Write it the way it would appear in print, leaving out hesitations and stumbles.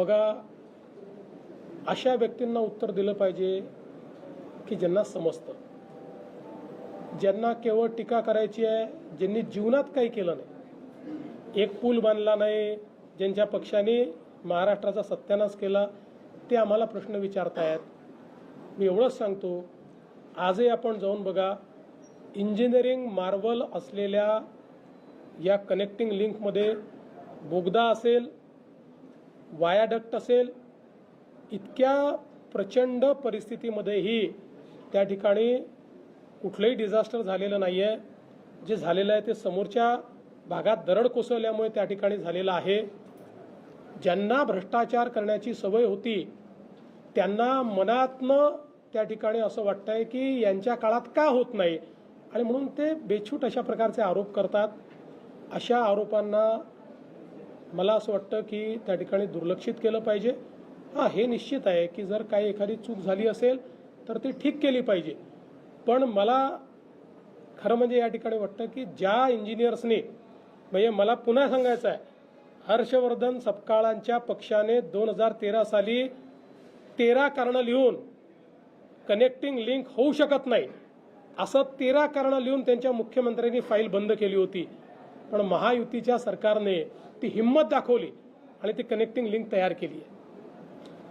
बघा, अशा व्यक्तींना उत्तर दिलं पाहिजे की ज्यांना समजतं, ज्यांना केवळ टीका करायची आहे, ज्यांनी जीवनात काही केलं नाही, एक पूल बांधला नाही, ज्यांच्या पक्षाने महाराष्ट्राचा सत्यानाश केला, ते आम्हाला प्रश्न विचारतायत. मी एवढंच सांगतो, आजही आपण जाऊन बघा, इंजिनिअरिंग मार्वल असलेल्या या कनेक्टिंग लिंकमध्ये बोगदा असेल, वायाडक्ट असेल, इतक्या प्रचंड परिस्थितीमध्येही त्या ठिकाणी कुठलंही डिझास्टर झालेलं नाही आहे. जे झालेलं आहे ते समोरच्या भागात दरड कोसळल्यामुळे त्या ठिकाणी झालेलं आहे. ज्यांना भ्रष्टाचार करण्याची सवय होती त्यांना मनातनं त्या ठिकाणी असं वाटतंय की यांच्या काळात का होत नाही, आणि म्हणून ते बेछूट अशा प्रकारचे आरोप करतात. अशा आरोपांना मला असं वाटतं की त्या ठिकाणी दुर्लक्षित केलं पाहिजे. हां, हे निश्चित आहे की जर काही एखादी चूक झाली असेल तर ती ठीक केली पाहिजे. पण मला खरं म्हणजे या ठिकाणी वाटतं की ज्या इंजिनियर्सने, म्हणजे मला पुन्हा सांगायचं आहे, हर्षवर्धन सपकाळांच्या पक्षाने 2013 साली 13 कारणं लिहून कनेक्टिंग लिंक होऊ शकत नाही असं 13 कारणं लिहून त्यांच्या मुख्यमंत्र्यांनी फाईल बंद केली होती. पण महायुतीच्या सरकारने ती हिंमत दाखवली आणि ती कनेक्टिंग लिंक तयार केली आहे.